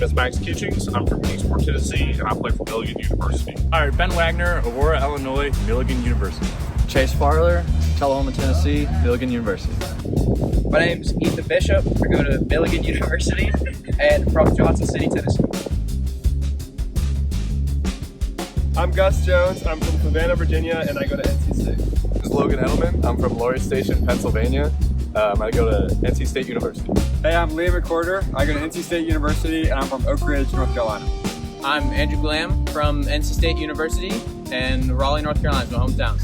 name is Max Kitchings. I'm from Kingsport, Tennessee, and I play for Milligan University. All right, Ben Wagner, Aurora, Illinois, Milligan University. Chase Farler, Tullahoma, Tennessee, Milligan University. My name's Ethan Bishop. I go to Milligan University and from Johnson City, Tennessee. I'm Gus Jones. I'm from Savannah, Virginia, and I go to NC State. This is Logan Edelman. I'm from Laurie Station, Pennsylvania. I go to NC State University. Hey, I'm Liam McCorder. I go to NC State University, and I'm from Oak Ridge, North Carolina. I'm Andrew Glam from NC State University, and Raleigh, North Carolina is my hometown.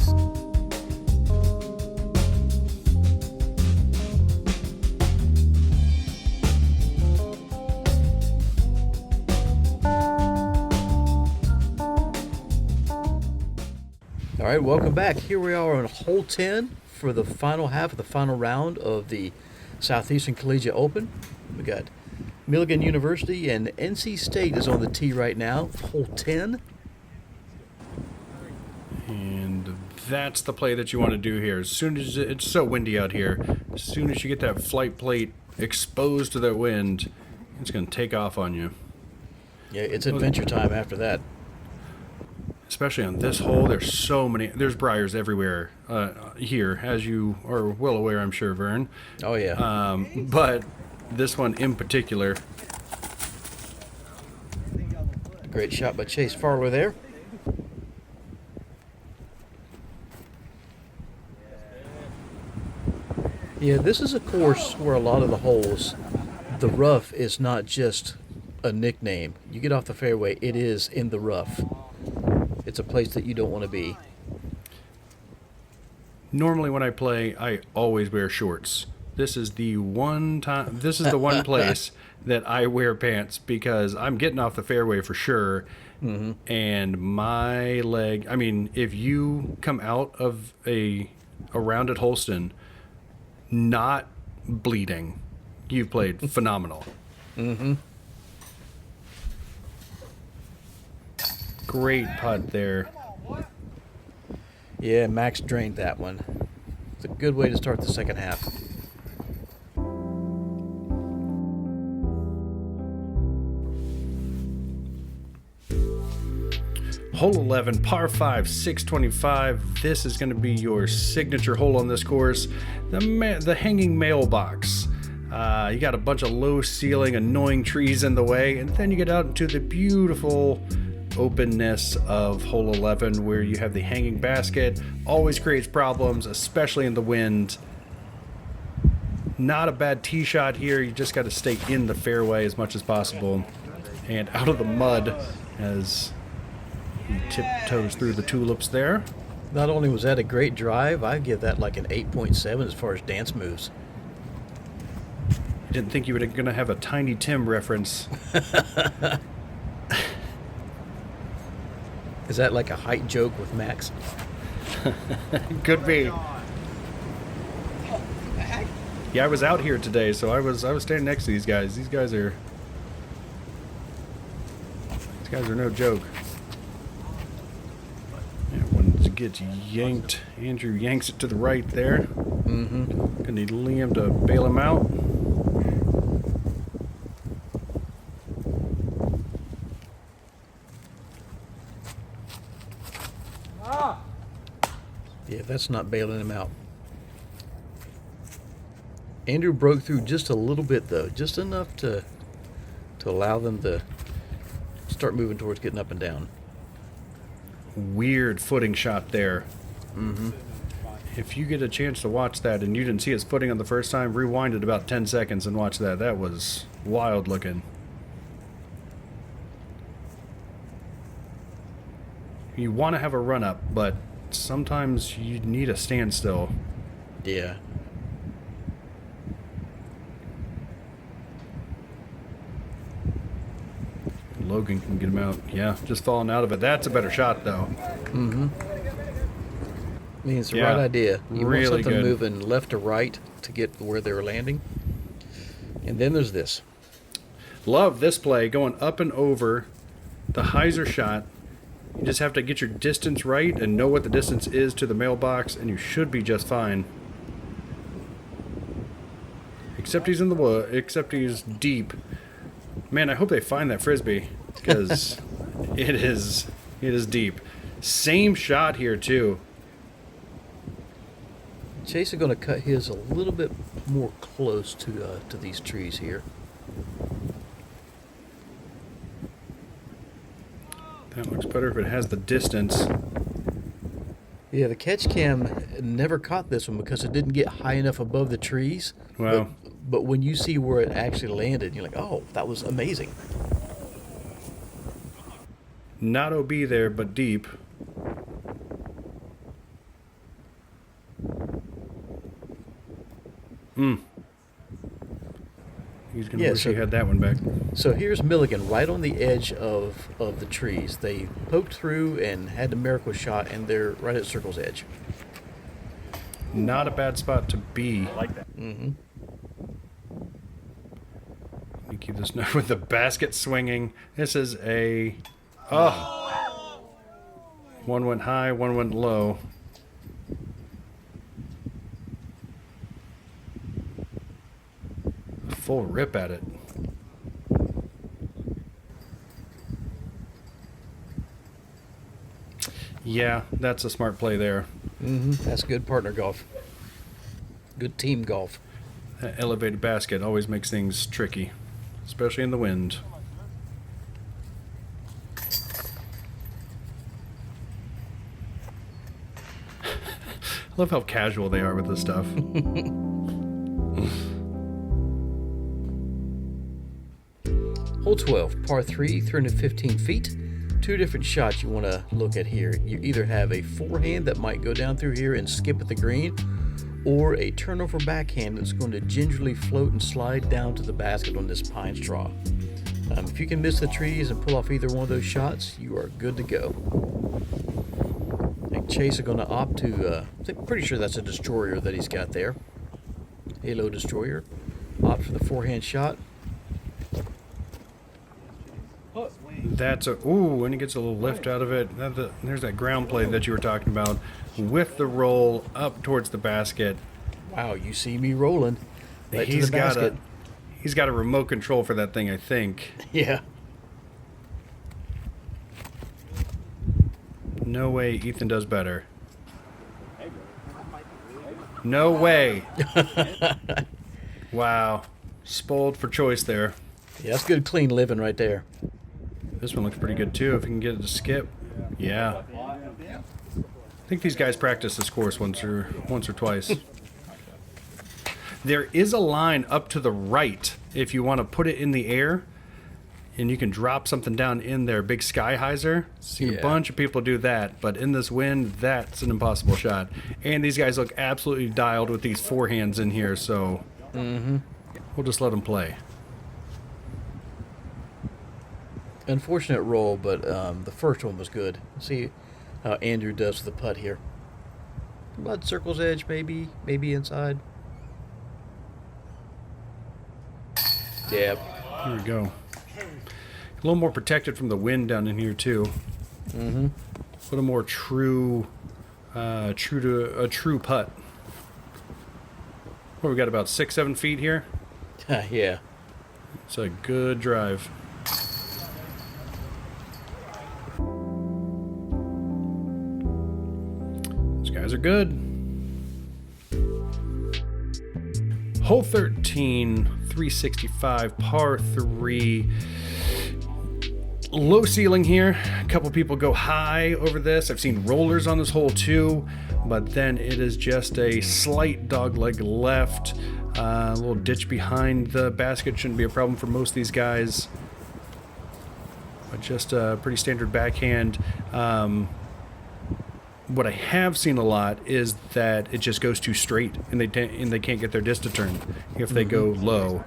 All right, welcome back. Here we are on hole 10 for the final half of the final round of the Southeastern Collegiate Open. We got Milligan University and NC State is on the tee right now, hole 10. And that's the play that you want to do here. As soon as it's so windy out here, as soon as you get that flight plate exposed to the wind, it's going to take off on you. Yeah, it's adventure time after that. Especially on this hole, there's briars everywhere here, as you are well aware, I'm sure, Vern. Oh, yeah. But this one in particular. Great shot by Chase Farler there. Yeah, this is a course where a lot of the holes, the rough is not just a nickname. You get off the fairway, it is in the rough. It's a place that you don't want to be. Normally when I play, I always wear shorts. This is the one place that I wear pants because I'm getting off the fairway for sure. Mm-hmm. And my leg, I mean, if you come out of a round at Holston not bleeding, you've played phenomenal. Mm-hmm. Great putt there. Yeah, Max drained that one. It's a good way to start the second half. Hole 11, par 5, 625. This is going to be your signature hole on this course. The hanging mailbox. You got a bunch of low ceiling, annoying trees in the way, and then you get out into the beautiful openness of hole 11 where you have the hanging basket. Always creates problems, especially in the wind. Not a bad tee shot here. You just got to stay in the fairway as much as possible and out of the mud as he tiptoes through the tulips there. Not only was that a great drive, I give that like an 8.7 as far as dance moves. I didn't think you were going to have a Tiny Tim reference. Is that like a height joke with Max? Could be. Yeah, I was out here today, so I was standing next to these guys. These guys are no joke. Yeah, when it gets yanked, Andrew yanks it to the right there. Mm-hmm. Gonna need Liam to bail him out. Yeah, that's not bailing him out. Andrew broke through just a little bit, though. Just enough to allow them to start moving towards getting up and down. Weird footing shot there. Mm-hmm. If you get a chance to watch that and you didn't see his footing on the first time, rewind it about 10 seconds and watch that. That was wild looking. You want to have a run-up, but sometimes you need a standstill. Yeah. Logan can get him out. Yeah, just falling out of it. That's a better shot, though. Mm-hmm. I mean, it's the right idea. You really want something good. moving left to right to get where they're landing. And then there's this. Love this play, going up and over the hyzer shot. You just have to get your distance right and know what the distance is to the mailbox, and you should be just fine. Except he's in the wood. Except he's deep. Man, I hope they find that frisbee because it is deep. Same shot here too. Chase is going to cut his a little bit more close to these trees here. That looks better if it has the distance. Yeah, the catch cam never caught this one because it didn't get high enough above the trees. Wow. But when you see where it actually landed, you're like, oh, that was amazing. Not OB there, but deep. He's going to wish he had that one back. So here's Milligan right on the edge of the trees. They poked through and had the miracle shot, and they're right at circle's edge. Not a bad spot to be. I like that. Mm-hmm. You keep this note with the basket swinging. This is a... Oh! One went high, one went low. Full rip at it. Yeah, that's a smart play there. Mm-hmm. That's good partner golf. Good team golf. That elevated basket always makes things tricky, especially in the wind. I love how casual they are with this stuff. Hole 12, par 3, 315 feet. Two different shots you want to look at here. You either have a forehand that might go down through here and skip at the green, or a turnover backhand that's going to gingerly float and slide down to the basket on this pine straw. If you can miss the trees and pull off either one of those shots, you are good to go. I think Chase is going to opt to, I'm pretty sure that's a destroyer that he's got there. Halo destroyer. Opt for the forehand shot. That's a... Ooh, and he gets a little lift out of it. There's that ground play that you were talking about with the roll up towards the basket. Wow, you see me rolling. Right to the basket. He's got a remote control for that thing, I think. Yeah. No way Ethan does better. No way. Wow. Spoiled for choice there. Yeah, that's good clean living right there. This one looks pretty good too, if you can get it to skip. Yeah. I think these guys practice this course once or twice. There is a line up to the right if you want to put it in the air, and you can drop something down in there. Big sky hyzer. Seen a bunch of people do that, but in this wind, that's an impossible shot. And these guys look absolutely dialed with these forehands in here, so we'll just let them play. Unfortunate roll, but the first one was good. See how Andrew does with the putt here. About circle's edge, maybe inside. Yeah. Here we go. A little more protected from the wind down in here too. Mm-hmm. A little more true putt. What, we got about 6-7 feet here. Yeah. It's a good drive. These guys are good. Hole 13, 365, par 3. Low ceiling here. A couple people go high over this. I've seen rollers on this hole too, but then it is just a slight dogleg left. A little ditch behind the basket shouldn't be a problem for most of these guys. But just a pretty standard backhand. What I have seen a lot is that it just goes too straight, and they can't get their disc to turn if they go low.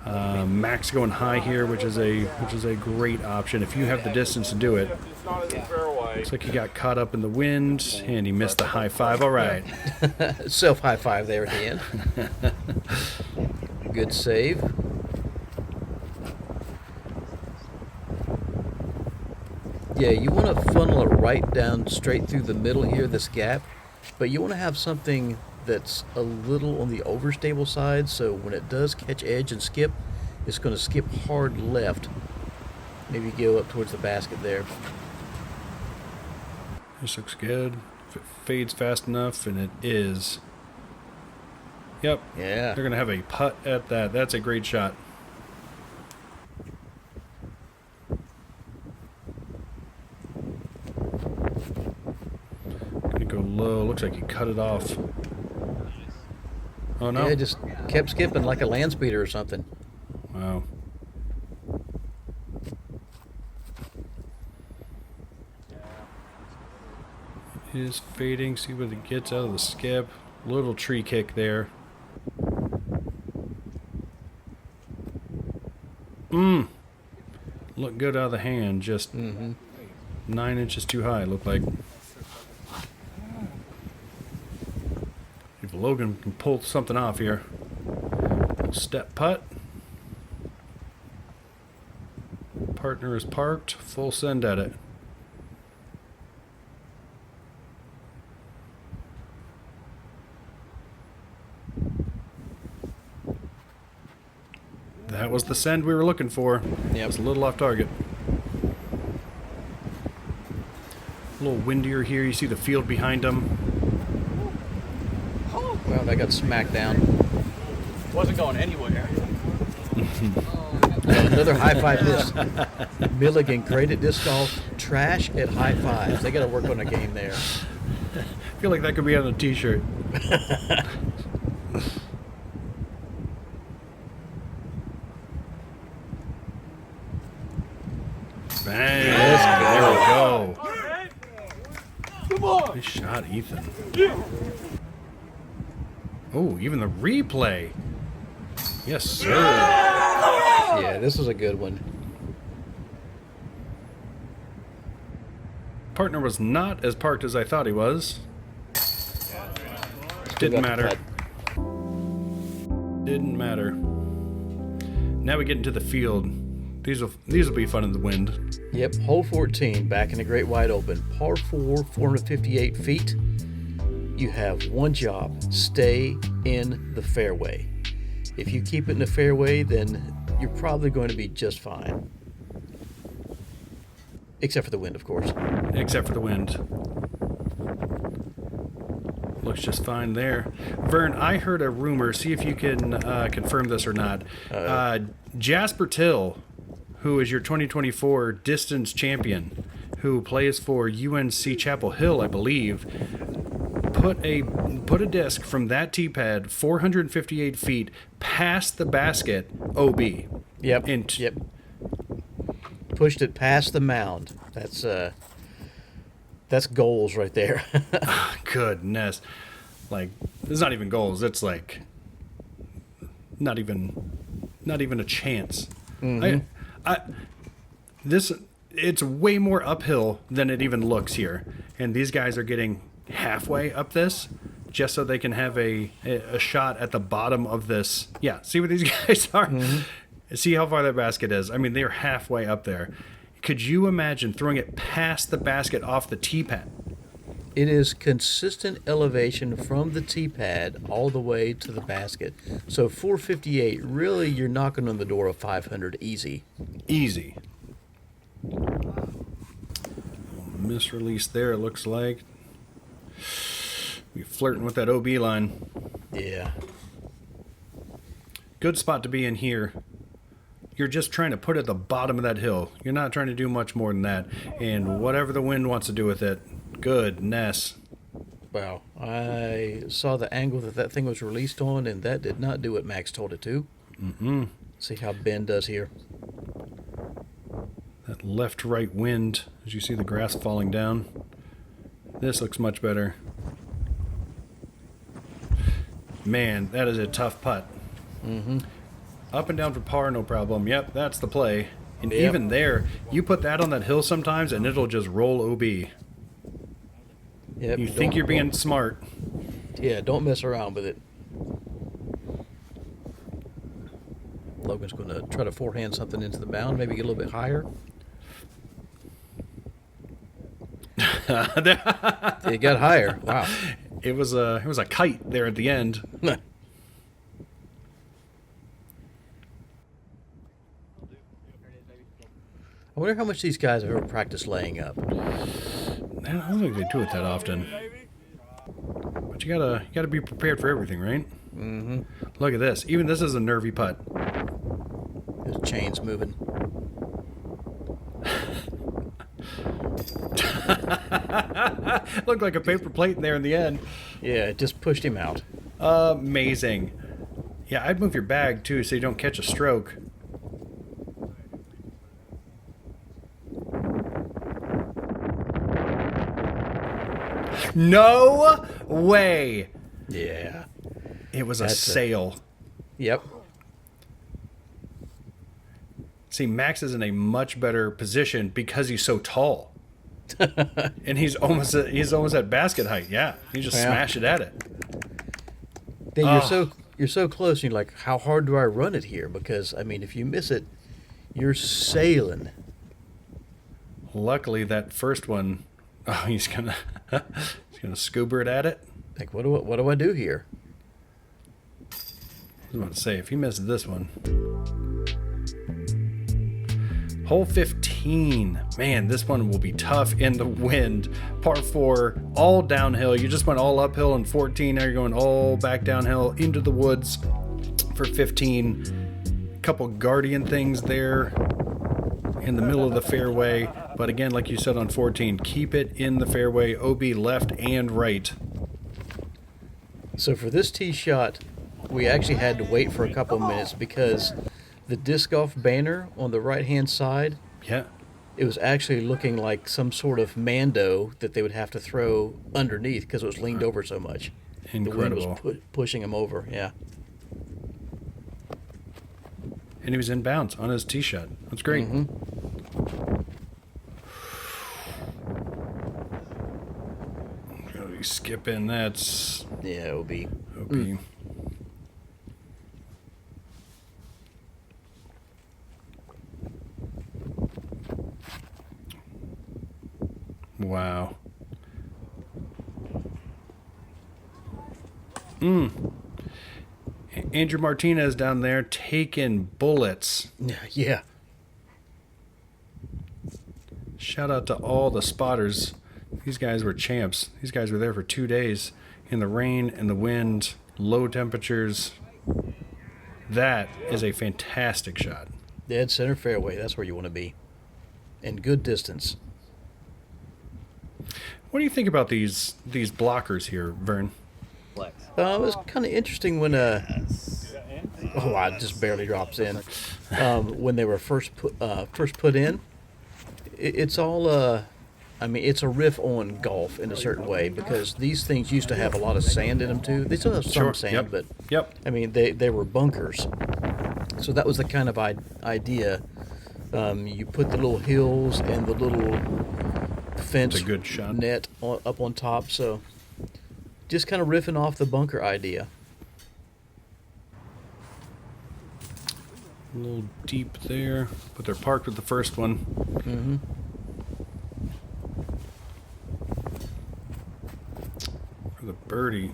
Max going high here, which is a great option if you have the distance to do it. Looks like he got caught up in the wind, and he missed the high five. All right. Self high five there at the end. Good save. Yeah, you want to funnel it right down straight through the middle here, this gap, but you want to have something that's a little on the overstable side, so when it does catch edge and skip, It's going to skip hard left. Maybe go up towards the basket there. This looks good. If it fades fast enough, and it is. Yep. Yeah. They're going to have a putt at that. That's a great shot. Going to go low. Looks like he cut it off. Oh, no. Yeah, just kept skipping like a land speeder or something. Wow. It is fading. See what it gets out of the skip. Little tree kick there. Look good out of the hand. Just 9 inches too high, looked like. If Logan can pull something off here. Step putt. Partner is parked. Full send at it. That was the send we were looking for. Yep. It was a little off target. A little windier here. You see the field behind them. Well, that got smacked down. Wasn't going anywhere. Another high five this. Milligan graded disc golf trash at high fives. They got to work on a game there. I feel like that could be on a t-shirt. Bang! There we go. Come on. Nice shot, Ethan. Oh, even the replay. Yes, sir. Yeah, this is a good one. Partner was not as parked as I thought he was. Didn't matter. Didn't matter. Now we get into the field. These will be fun in the wind. Yep, hole 14, back in the Great Wide Open. Par 4, 458 feet. You have one job: stay in the fairway. If you keep it in the fairway, then you're probably going to be just fine. Except for the wind, of course. Except for the wind. Looks just fine there. Vern, I heard a rumor. See if you can confirm this or not. Jasper Till, who is your 2024 distance champion, who plays for UNC Chapel Hill, I believe, put a disc from that tee pad 458 feet past the basket OB. Yep. Yep. Pushed it past the mound. That's goals right there. Goodness. Like, it's not even goals. It's like not even a chance. It's way more uphill than it even looks here. And these guys are getting halfway up this just so they can have a shot at the bottom of this. Yeah, see what these guys are? See how far that basket is. I mean, they're halfway up there. Could you imagine throwing it past the basket off the tee pad? It is consistent elevation from the tee pad all the way to the basket. So 458, really, you're knocking on the door of 500 easy. Easy. Misrelease there, it looks like. We're flirting with that OB line. Yeah. Good spot to be in here. You're just trying to put it at the bottom of that hill. You're not trying to do much more than that. And whatever the wind wants to do with it, goodness. Wow. I saw the angle that thing was released on, and that did not do what Max told it to. See how Ben does here. That left-right wind, as you see the grass falling down. This looks much better. Man, that is a tough putt. Up and down for par, no problem. Yep, that's the play. And even there, you put that on that hill sometimes, and it'll just roll OB. Yep. You think you're being smart. Yeah, don't mess around with it. Logan's going to try to forehand something into the mound, maybe get a little bit higher. It got higher. Wow. It was a kite there at the end. wonder how much these guys have ever practiced laying up. I don't think they do it that often. But you gotta be prepared for everything, right? Mm-hmm. Look at this. Even this is a nervy putt. There's chains moving. Looked like a paper plate in there in the end. Yeah, it just pushed him out. Amazing. Yeah, I'd move your bag too so you don't catch a stroke. No way. Yeah. It was a That's sail. Yep. See, Max is in a much better position because he's so tall. And he's almost at basket height. Yeah, he just smash it at it. Then you're so close, and you're like, how hard do I run it here? Because I mean, if you miss it, you're sailing. Luckily, that first one, he's gonna scuba it at it. Like, what do I do here? I was about to say, if he misses this one. Hole 15. Man, this one will be tough in the wind. Par 4, all downhill. You just went all uphill in 14. Now you're going all back downhill into the woods for 15. Couple guardian things there in the middle of the fairway. But again, like you said on 14, keep it in the fairway, OB left and right. So for this tee shot, we actually had to wait for a couple minutes because the disc golf banner on the right-hand side, Yeah. it was actually looking like some sort of Mando that they would have to throw underneath because it was leaned over so much. Incredible. The wind was pushing him over, yeah. And he was in bounds on his tee shot. That's great. Really skipping. That's Yeah, OB. OP. Wow. Andrew Martinez down there taking bullets. Yeah. Shout out to all the spotters. These guys were champs. These guys were there for 2 days in the rain and the wind, low temperatures. That is a fantastic shot. Dead center fairway, that's where you want to be. And good distance. What do you think about these blockers here, Vern? It was kind of interesting when it just barely drops in. When they were first put in, it's all I mean, it's a riff on golf in a certain way because these things used to have a lot of sand in them too. They still have some sand, but I mean they were bunkers. So that was the kind of idea. You put the little hills and the little fence That's a good shot. net up on top. So just kind of riffing off the bunker idea. A little deep there, but they're parked with the first one. Mm-hmm. For the birdie.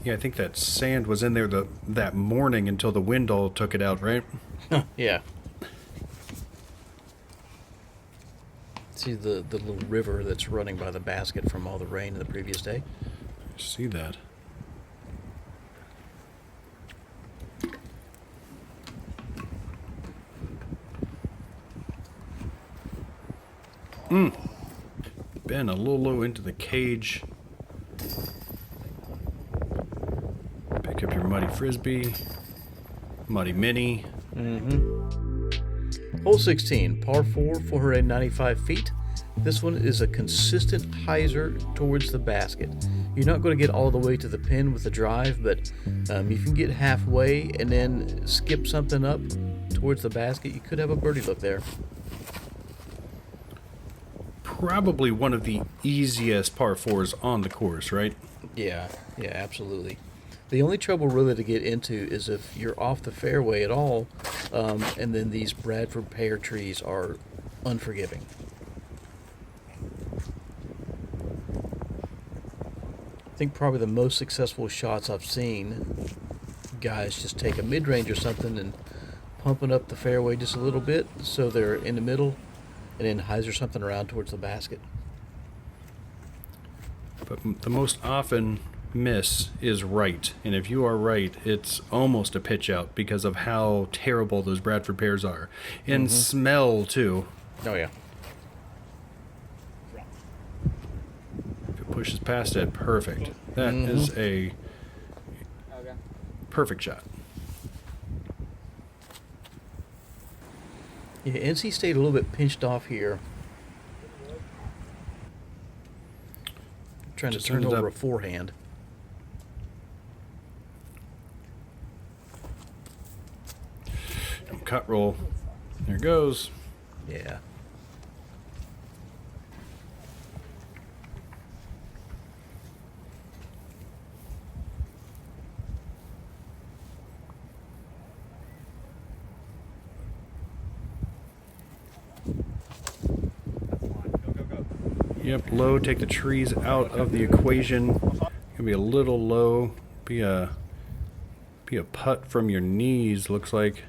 Yeah, I think that sand was in there that morning until the wind all took it out, right? Yeah. See the little river that's running by the basket from all the rain the previous day? See that. Ben a little low into the cage. Pick up your muddy frisbee, muddy mini. Hole 16, par 4, 495 feet. This one is a consistent hyzer towards the basket. You're not going to get all the way to the pin with the drive, but if you can get halfway and then skip something up towards the basket, you could have a birdie look there. Probably one of the easiest par 4s on the course, right? Yeah, absolutely. The only trouble really to get into is if you're off the fairway at all, and then these Bradford pear trees are unforgiving. I think probably the most successful shots I've seen, guys just take a mid-range or something and pumping up the fairway just a little bit so they're in the middle, and then hyzer something around towards the basket. But the most often miss is right, and if you are right, it's almost a pitch out because of how terrible those Bradford pairs are, and smell too. Oh yeah. If it pushes past it, perfect. That is a perfect shot. Yeah, NC State a little bit pinched off here. Trying Just to turn ended over up- a forehand. Cut roll. There it goes. Yeah. Yep, low. Take the trees out of the equation. Gonna be a little low. Be a putt from your knees. Looks like.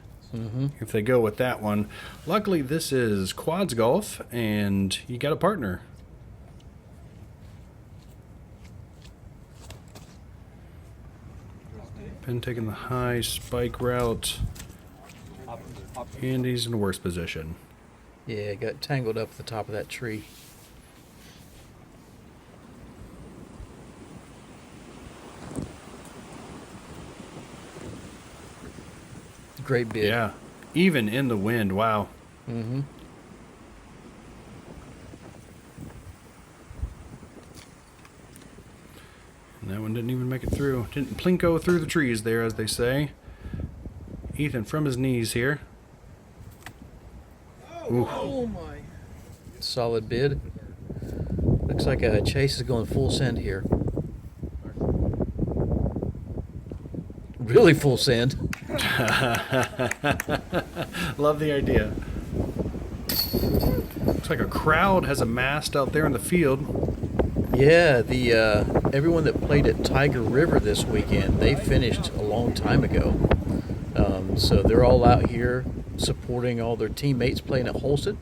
If they go with that one. Luckily, this is quads golf, and you got a partner. Ben taking the high spike route, and he's in the worst position. Yeah, got tangled up at the top of that tree. Great bid. Yeah, even in the wind. Wow. Mm-hmm. And that one didn't even make it through. Didn't plinko through the trees there, as they say. Ethan from his knees here. Ooh. Oh my. Solid bid. Looks like Chase is going full send here. Really full send. Love the idea. Looks like a crowd has amassed out there in the field. Yeah, the everyone that played at Tiger River this weekend, they finished a long time ago. So they're all out here supporting all their teammates playing at Holston.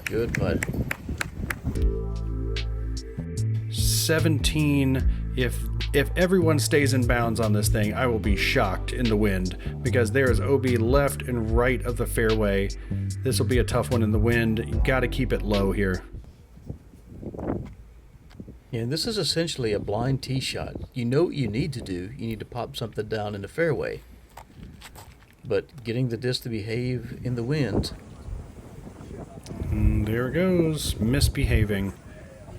Good putt. 17. If everyone stays in bounds on this thing, I will be shocked in the wind, because there is OB left and right of the fairway. This will be a tough one in the wind. You got to keep it low here. Yeah, and this is essentially a blind tee shot. You know what you need to do. You need to pop something down in the fairway. But getting the disc to behave in the wind. And there it goes. Misbehaving.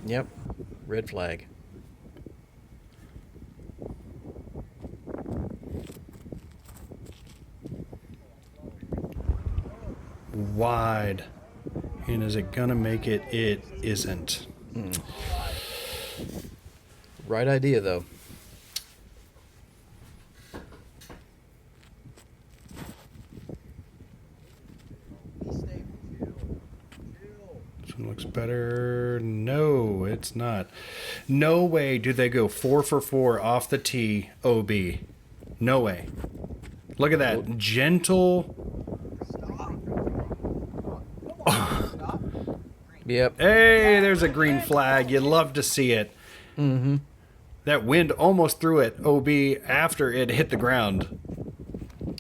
Yep. Red flag. Wide. And is it gonna make it? It isn't. Right idea, though. This one looks better. No, it's not. No way do they go 4 for 4 off the tee, OB. No way. Look at that. Gentle. Yep. Hey, there's a green flag. You'd love to see it. Mm-hmm. That wind almost threw it, OB, after it hit the ground.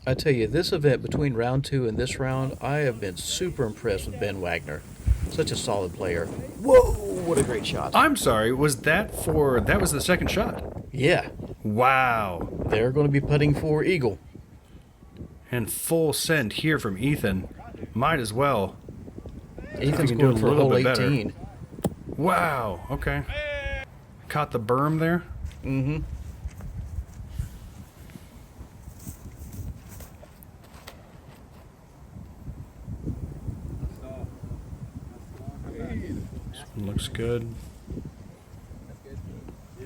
I tell you, this event between round 2 and this round, I have been super impressed with Ben Wagner. Such a solid player. Whoa, what a great shot. I'm sorry, was that was the second shot? Yeah. Wow. They're going to be putting for eagle. And full send here from Ethan. Might as well. Ethan's can do going a for little hole bit better. 18. Wow, okay. Caught the berm there. Mm-hmm. This one looks good.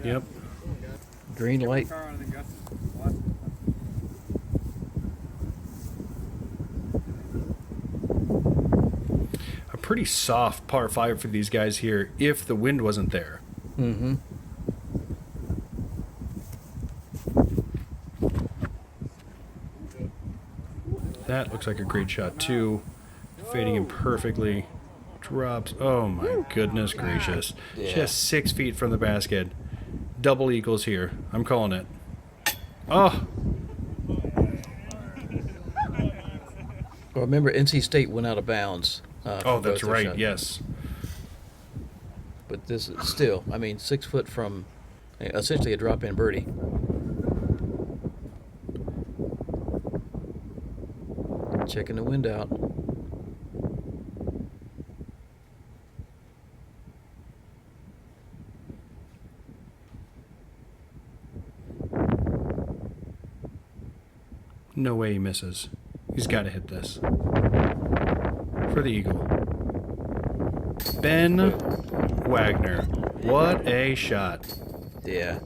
Yep. Green light. pretty soft par 5 for these guys here if the wind wasn't there. Mm-hmm. That looks like a great shot too. Fading in perfectly. Drops. Oh my goodness gracious. Yeah. Just 6 feet from the basket. Double eagles here. I'm calling it. Oh! Well, remember, NC State went out of bounds. Oh, that's right. Yes. But this is still, I mean, 6 foot from essentially a drop-in birdie. Checking the wind out. No way he misses. He's got to hit this. For the eagle. Ben Wagner. What a shot. Yeah.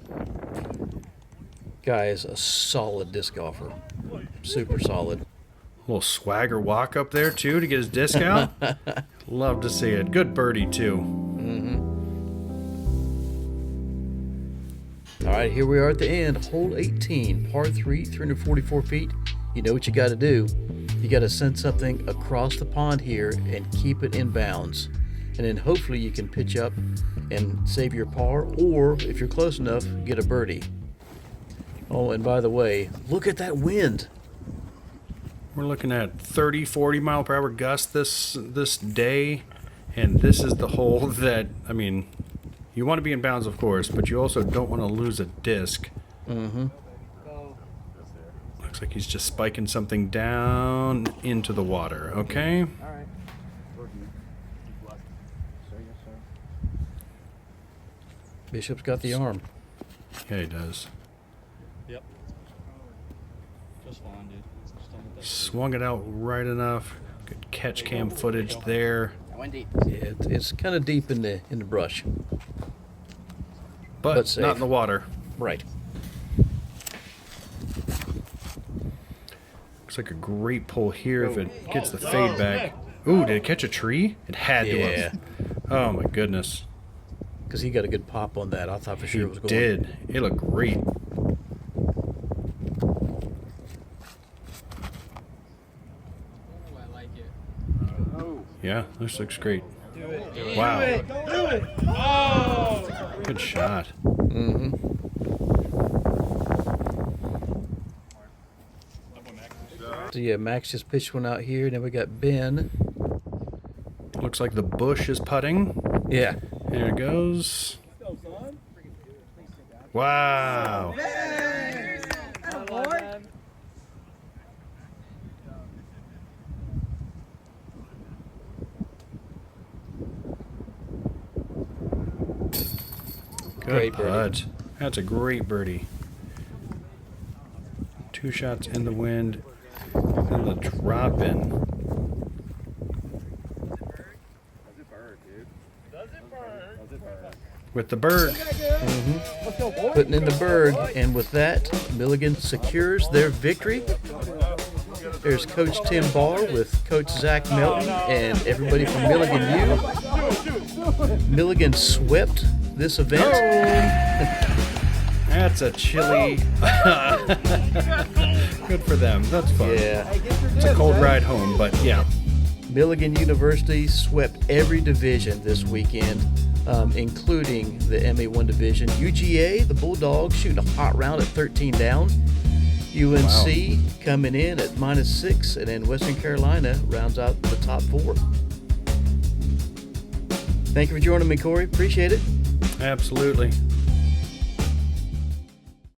Guy is a solid disc golfer. Super solid. A little swagger walk up there, too, to get his disc out. Love to see it. Good birdie, too. Mm-hmm. All right, here we are at the end. Hole 18, par 3, 344 feet. You know what you got to do. You got to send something across the pond here and keep it in bounds. And then hopefully you can pitch up and save your par, or if you're close enough, get a birdie. Oh, and by the way, look at that wind. We're looking at 30, 40 mile per hour gusts this day, and this is the hole that, I mean, you want to be in bounds, of course, but you also don't want to lose a disc. Mm-hmm. Looks like he's just spiking something down into the water, okay? Bishop's got the arm. Yeah, he does. Yep. Just fine, dude. Swung it out right enough. Good catch cam footage there. I went deep. Yeah, it's kind of deep in the brush. But safe. not in the water. Right. Looks like a great pull here if it gets the fade back. Ooh, did it catch a tree? It had to have. Oh my goodness. Because he got a good pop on that. I thought for sure it was going. Did. It looked great. I like it. Yeah, this looks great. Do it. Wow. Do it. Oh! Good shot. Mm-hmm. So yeah, Max just pitched one out here. Then we got Ben. Looks like the bush is putting. Yeah. There it goes. Wow. Good Great birdie. putt. That's a great birdie. 2 shots in the wind. And the drop in. With the bird. Mm-hmm. Putting in the bird, and with that, Milligan secures their victory. There's Coach Tim Barr with Coach Zach Melton and everybody from Milligan U. Milligan swept this event. That's a chilly. Good for them. That's fun. Yeah. It's a cold ride home, but yeah. Milligan University swept every division this weekend, including the MA1 division. UGA, the Bulldogs, shooting a hot round at 13 down. UNC coming in at -6, and then Western Carolina rounds out the top 4. Thank you for joining me, Cory. Appreciate it. Absolutely.